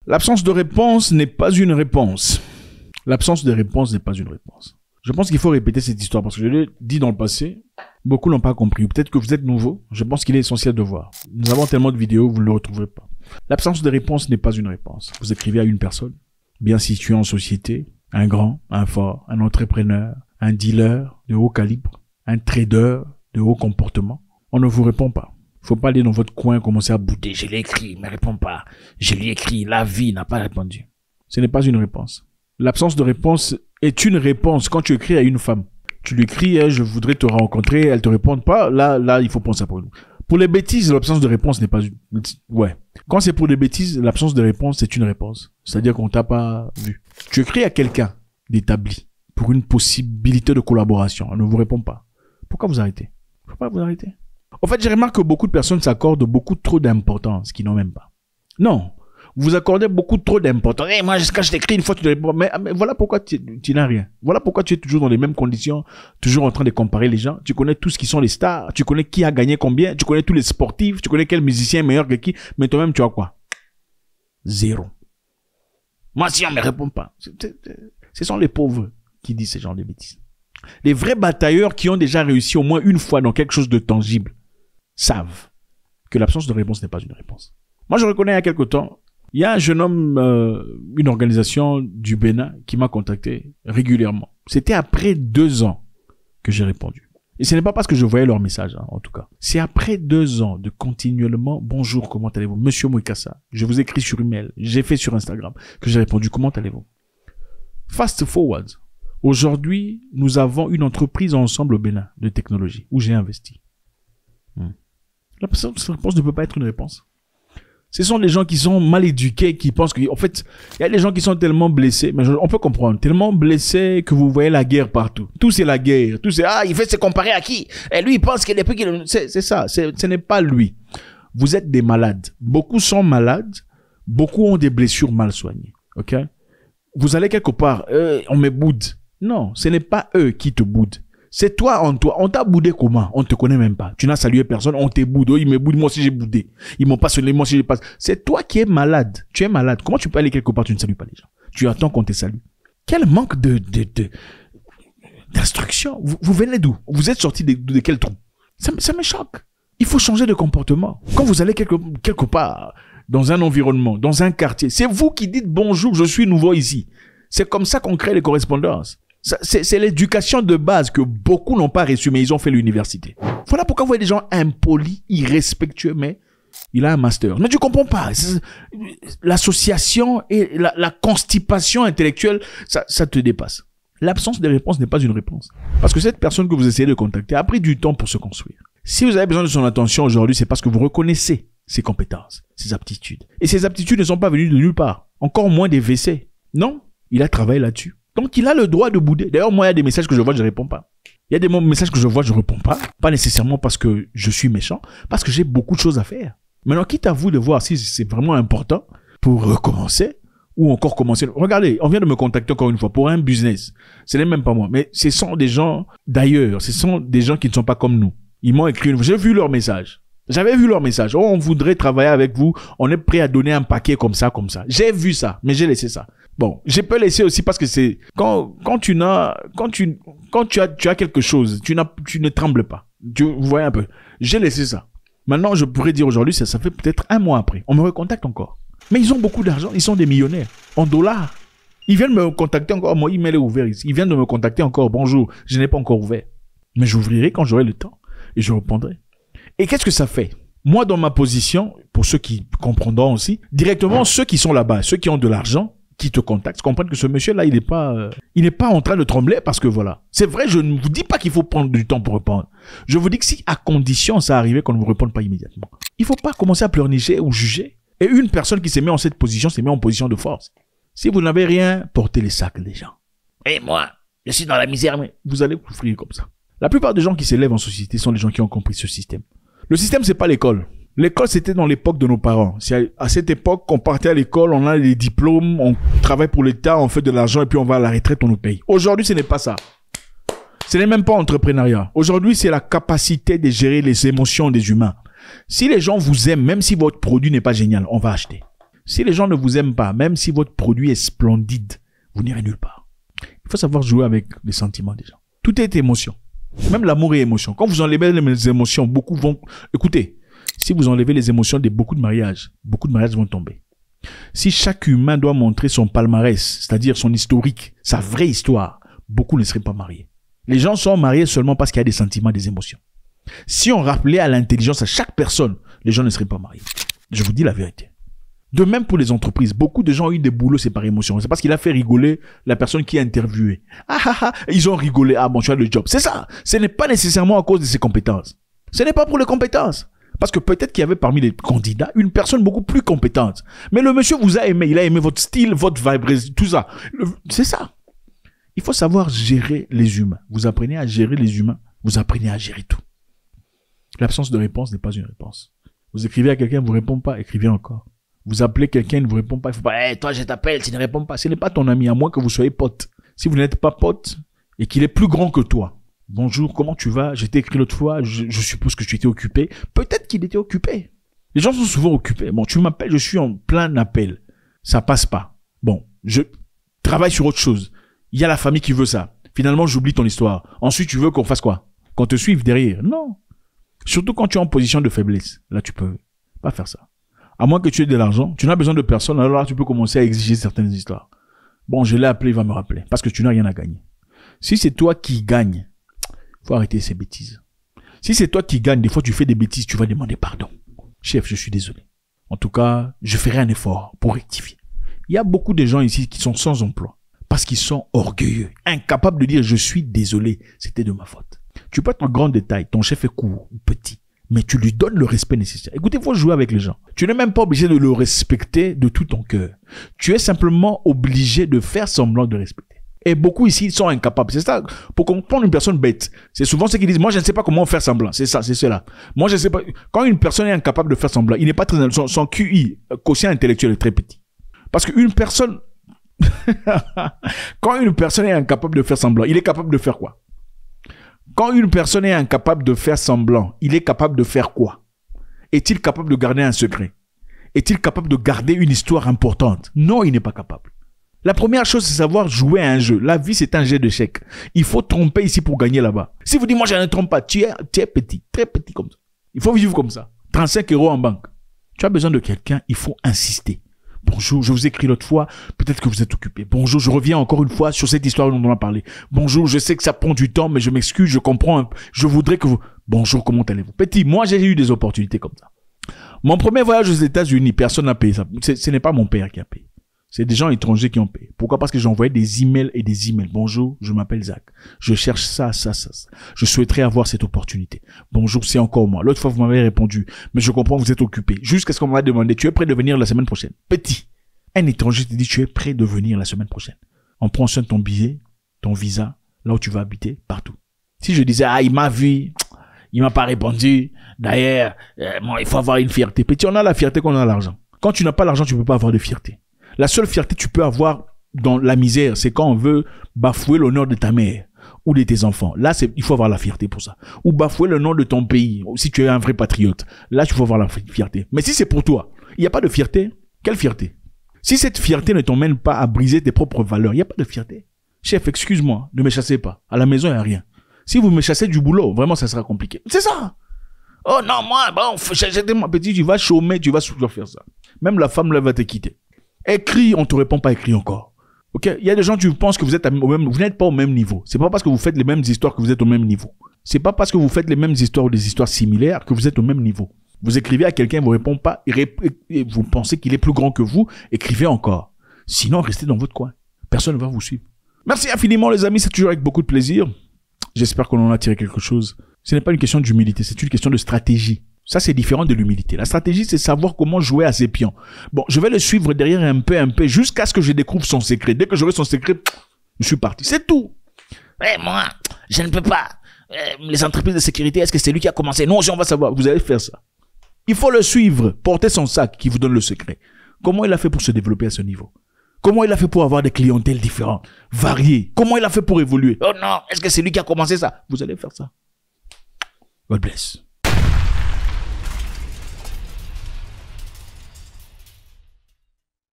L'absence de réponse n'est pas une réponse. L'absence de réponse n'est pas une réponse. Je pense qu'il faut répéter cette histoire parce que je l'ai dit dans le passé. Beaucoup n'ont pas compris. Ou peut-être que vous êtes nouveau. Je pense qu'il est essentiel de voir. Nous avons tellement de vidéos, vous ne le retrouverez pas. L'absence de réponse n'est pas une réponse. Vous écrivez à une personne, bien située en société, un grand, un fort, un entrepreneur, un dealer de haut calibre, un trader de haut comportement. On ne vous répond pas. Faut pas aller dans votre coin commencer à bouder. Je l'ai écrit, il me répond pas. Je lui ai écrit, la vie n'a pas répondu. Ce n'est pas une réponse. L'absence de réponse est une réponse. Quand tu écris à une femme, tu lui écris, je voudrais te rencontrer, elle te répond pas. Là, il faut penser à pour nous. Pour les bêtises, l'absence de réponse n'est pas une... Ouais. Quand c'est pour des bêtises, l'absence de réponse, c'est une réponse. C'est-à-dire qu'on t'a pas vu. Tu écris à quelqu'un d'établi pour une possibilité de collaboration. Elle ne vous répond pas. Pourquoi vous arrêtez? Faut pas vous arrêter. En fait, j'ai remarqué que beaucoup de personnes s'accordent beaucoup trop d'importance qu'ils n'ont même pas. Non. Vous accordez beaucoup trop d'importance. Hey, moi, quand je t'écris une fois, tu te réponds. Mais voilà pourquoi tu n'as rien. Voilà pourquoi tu es toujours dans les mêmes conditions, toujours en train de comparer les gens. Tu connais tous qui sont les stars. Tu connais qui a gagné combien. Tu connais tous les sportifs. Tu connais quel musicien est meilleur que qui. Mais toi-même, tu as quoi? Zéro. Moi, si on me répond pas. Ce sont les pauvres qui disent ce genre de bêtises. Les vrais batailleurs qui ont déjà réussi au moins une fois dans quelque chose de tangible savent que l'absence de réponse n'est pas une réponse. Moi, je reconnais il y a quelque temps, il y a un jeune homme, une organisation du Bénin qui m'a contacté régulièrement. C'était après 2 ans que j'ai répondu. Et ce n'est pas parce que je voyais leur message, hein, en tout cas. C'est après 2 ans de continuellement, bonjour, comment allez-vous? Monsieur Mouikassa, je vous écris sur email, j'ai fait sur Instagram, que j'ai répondu, comment allez-vous? Fast forward. Aujourd'hui, nous avons une entreprise ensemble au Bénin de technologie où j'ai investi. L'absence de réponse ne peut pas être une réponse. Ce sont des gens qui sont mal éduqués, qui pensent que, en fait, il y a des gens qui sont tellement blessés, mais on peut comprendre, tellement blessés que vous voyez la guerre partout. Tout c'est la guerre. Tout c'est, il fait se comparer à qui? Et lui, il pense que depuis qu'il, c'est ça. Ce n'est pas lui. Vous êtes des malades. Beaucoup sont malades. Beaucoup ont des blessures mal soignées. Ok? Vous allez quelque part, on me boude. Non, ce n'est pas eux qui te boudent. C'est toi en toi. On t'a boudé comment? On te connaît même pas. Tu n'as salué personne, on te boude. Oh, ils me boudent, moi aussi j'ai boudé. Ils m'ont pas salué, moi aussi j'ai pas. C'est toi qui es malade. Tu es malade. Comment tu peux aller quelque part, tu ne salues pas les gens? Tu attends qu'on te salue. Quel manque d'instruction. Vous venez d'où? Vous êtes sorti de quel trou? Ça me choque. Il faut changer de comportement. Quand vous allez quelque part, dans un environnement, dans un quartier, c'est vous qui dites bonjour, je suis nouveau ici. C'est comme ça qu'on crée les correspondances. C'est l'éducation de base que beaucoup n'ont pas reçue, mais ils ont fait l'université. Voilà pourquoi vous voyez des gens impolis, irrespectueux, mais il a un master. Mais tu comprends pas. L'association et la constipation intellectuelle, ça te dépasse. L'absence de réponse n'est pas une réponse. Parce que cette personne que vous essayez de contacter a pris du temps pour se construire. Si vous avez besoin de son attention aujourd'hui, c'est parce que vous reconnaissez ses compétences, ses aptitudes. Et ces aptitudes ne sont pas venues de nulle part. Encore moins des WC. Non, il a travaillé là-dessus. Donc, il a le droit de bouder. D'ailleurs, moi, il y a des messages que je vois, je ne réponds pas. Il y a des messages que je vois, je ne réponds pas. Pas nécessairement parce que je suis méchant, parce que j'ai beaucoup de choses à faire. Maintenant, quitte à vous de voir si c'est vraiment important pour recommencer ou encore commencer. Regardez, on vient de me contacter encore une fois pour un business. Ce n'est même pas moi, mais ce sont des gens d'ailleurs. Ce sont des gens qui ne sont pas comme nous. Ils m'ont écrit une fois. J'ai vu leur message. J'avais vu leur message. Oh, on voudrait travailler avec vous. On est prêt à donner un paquet comme ça, comme ça. J'ai vu ça, mais j'ai laissé ça. Bon, j'ai pas laissé aussi parce que c'est quand tu as quelque chose, tu ne trembles pas. Vous voyez un peu. J'ai laissé ça. Maintenant, je pourrais dire aujourd'hui, ça fait peut-être 1 mois après. On me recontacte encore. Mais ils ont beaucoup d'argent. Ils sont des millionnaires. En dollars. Ils viennent me contacter encore. Mon email est ouvert ici. Ils viennent de me contacter encore. Bonjour. Je n'ai pas encore ouvert. Mais j'ouvrirai quand j'aurai le temps. Et je répondrai. Et qu'est-ce que ça fait? Moi, dans ma position, pour ceux qui comprendront aussi, directement, ceux qui sont là-bas, ceux qui ont de l'argent, qui te contactent, comprennent que ce monsieur-là, il n'est pas en train de trembler parce que voilà. C'est vrai, je ne vous dis pas qu'il faut prendre du temps pour répondre. Je vous dis que si, à condition, ça arrivait qu'on ne vous réponde pas immédiatement. Il faut pas commencer à pleurnicher ou juger. Et une personne qui se met en cette position, se met en position de force. Si vous n'avez rien, portez les sacs des gens. Et moi, je suis dans la misère, mais vous allez souffrir comme ça. La plupart des gens qui s'élèvent en société sont les gens qui ont compris ce système. Le système, c'est pas l'école. L'école, c'était dans l'époque de nos parents. C'est à cette époque qu'on partait à l'école, on a les diplômes, on travaille pour l'État, on fait de l'argent et puis on va à la retraite, on nous paye. Aujourd'hui, ce n'est pas ça. Ce n'est même pas entrepreneuriat. Aujourd'hui, c'est la capacité de gérer les émotions des humains. Si les gens vous aiment, même si votre produit n'est pas génial, on va acheter. Si les gens ne vous aiment pas, même si votre produit est splendide, vous n'irez nulle part. Il faut savoir jouer avec les sentiments des gens. Tout est émotion. Même l'amour est émotion. Quand vous enlevez les émotions, beaucoup vont... Écoutez, si vous enlevez les émotions de beaucoup de mariages vont tomber. Si chaque humain doit montrer son palmarès, c'est-à-dire son historique, sa vraie histoire, beaucoup ne seraient pas mariés. Les gens sont mariés seulement parce qu'il y a des sentiments, des émotions. Si on rappelait à l'intelligence à chaque personne, les gens ne seraient pas mariés. Je vous dis la vérité. De même pour les entreprises, beaucoup de gens ont eu des boulots, c'est par émotion. C'est parce qu'il a fait rigoler la personne qui a interviewé. Ils ont rigolé. Ah bon, tu as le job. C'est ça. Ce n'est pas nécessairement à cause de ses compétences. Ce n'est pas pour les compétences. Parce que peut-être qu'il y avait parmi les candidats une personne beaucoup plus compétente. Mais le monsieur vous a aimé. Il a aimé votre style, votre vibe, tout ça. C'est ça. Il faut savoir gérer les humains. Vous apprenez à gérer les humains. Vous apprenez à gérer tout. L'absence de réponse n'est pas une réponse. Vous écrivez à quelqu'un, vous ne répond pas, écrivez encore. Vous appelez quelqu'un, il ne vous répond pas. Il ne faut pas, hey, toi je t'appelle, tu ne réponds pas. Ce n'est pas ton ami, à moins que vous soyez pote. Si vous n'êtes pas pote et qu'il est plus grand que toi, bonjour, comment tu vas? Je t'ai écrit l'autre fois, je suppose que tu étais occupé. Peut-être qu'il était occupé. Les gens sont souvent occupés. Bon, tu m'appelles, je suis en plein appel. Ça passe pas. Bon, je travaille sur autre chose. Il y a la famille qui veut ça. Finalement, j'oublie ton histoire. Ensuite, tu veux qu'on fasse quoi? Qu'on te suive derrière? Non. Surtout quand tu es en position de faiblesse. Là, tu peux pas faire ça. À moins que tu aies de l'argent, tu n'as besoin de personne, alors là, tu peux commencer à exiger certaines histoires. Bon, je l'ai appelé, il va me rappeler. Parce que tu n'as rien à gagner. Si c'est toi qui gagne, faut arrêter ces bêtises. Si c'est toi qui gagne, des fois tu fais des bêtises, tu vas demander pardon. Chef, je suis désolé. En tout cas, je ferai un effort pour rectifier. Il y a beaucoup de gens ici qui sont sans emploi. Parce qu'ils sont orgueilleux, incapables de dire je suis désolé, c'était de ma faute. Tu peux être en grand détail, ton chef est court, petit, mais tu lui donnes le respect nécessaire. Écoutez, il faut jouer avec les gens. Tu n'es même pas obligé de le respecter de tout ton cœur. Tu es simplement obligé de faire semblant de respecter. Et beaucoup ici sont incapables. C'est ça, pour comprendre une personne bête, c'est souvent ceux qui disent, moi je ne sais pas comment faire semblant. C'est ça, c'est cela. Moi je ne sais pas. Quand une personne est incapable de faire semblant, il n'est pas très, son QI, quotient intellectuel est très petit. Parce qu'une personne, quand une personne est incapable de faire semblant, il est capable de faire quoi? Quand une personne est incapable de faire semblant, il est capable de faire quoi? Est-il capable de garder un secret? Est-il capable de garder une histoire importante? Non, il n'est pas capable. La première chose, c'est savoir jouer à un jeu. La vie, c'est un jeu d'échecs. Il faut tromper ici pour gagner là-bas. Si vous dites, moi, je ne trompe pas, tu es petit, très petit comme ça. Il faut vivre comme ça. 35 € en banque. Tu as besoin de quelqu'un, il faut insister. Bonjour, je vous ai écrit l'autre fois, peut-être que vous êtes occupé. Bonjour, je reviens encore une fois sur cette histoire dont on a parlé. Bonjour, je sais que ça prend du temps, mais je m'excuse, je comprends. Je voudrais que vous... Bonjour, comment allez-vous? Petit, moi j'ai eu des opportunités comme ça. Mon premier voyage aux États-Unis, personne n'a payé ça. Ce n'est pas mon père qui a payé. C'est des gens étrangers qui ont payé. Pourquoi? Parce que j'envoyais des emails et des emails. Bonjour, je m'appelle Zach. Je cherche ça. Je souhaiterais avoir cette opportunité. Bonjour, c'est encore moi. L'autre fois, vous m'avez répondu. Mais je comprends, vous êtes occupé. Jusqu'à ce qu'on m'a demandé, tu es prêt de venir la semaine prochaine? Petit. Un étranger te dit, tu es prêt de venir la semaine prochaine. On prend soin de ton billet, ton visa, là où tu vas habiter, partout. Si je disais, il m'a vu, il m'a pas répondu. D'ailleurs, il faut avoir une fierté. Petit, on a la fierté qu'on a l'argent. Quand tu n'as pas l'argent, tu peux pas avoir de fierté. La seule fierté que tu peux avoir dans la misère, c'est quand on veut bafouer l'honneur de ta mère ou de tes enfants. Là, il faut avoir la fierté pour ça. Ou bafouer le nom de ton pays, si tu es un vrai patriote. Là, tu faut avoir la fierté. Mais si c'est pour toi, il n'y a pas de fierté. Quelle fierté? Si cette fierté ne t'emmène pas à briser tes propres valeurs, il n'y a pas de fierté. Chef, excuse-moi, ne me chassez pas. À la maison, il n'y a rien. Si vous me chassez du boulot, vraiment, ça sera compliqué. C'est ça. Oh non, moi, bon, j'étais mon petit, tu vas chômer, tu vas faire ça. Même la femme, là, va te quitter. Écris, on te répond pas, écris encore. Ok? Il y a des gens, tu penses que vous êtes vous n'êtes pas au même niveau. C'est pas parce que vous faites les mêmes histoires que vous êtes au même niveau. C'est pas parce que vous faites les mêmes histoires ou des histoires similaires que vous êtes au même niveau. Vous écrivez à quelqu'un, il vous répond pas, et vous pensez qu'il est plus grand que vous, écrivez encore. Sinon, restez dans votre coin. Personne ne va vous suivre. Merci infiniment, les amis, c'est toujours avec beaucoup de plaisir. J'espère qu'on en a tiré quelque chose. Ce n'est pas une question d'humilité, c'est une question de stratégie. Ça, c'est différent de l'humilité. La stratégie, c'est savoir comment jouer à ses pions. Bon, je vais le suivre derrière un peu, jusqu'à ce que je découvre son secret. Dès que j'aurai son secret, je suis parti. C'est tout. Eh, moi, je ne peux pas. Les entreprises de sécurité, est-ce que c'est lui qui a commencé? Non, on va savoir. Vous allez faire ça. Il faut le suivre. Porter son sac qui vous donne le secret. Comment il a fait pour se développer à ce niveau? Comment il a fait pour avoir des clientèles différentes, variées? Comment il a fait pour évoluer? Oh non, est-ce que c'est lui qui a commencé ça? Vous allez faire ça. God bless.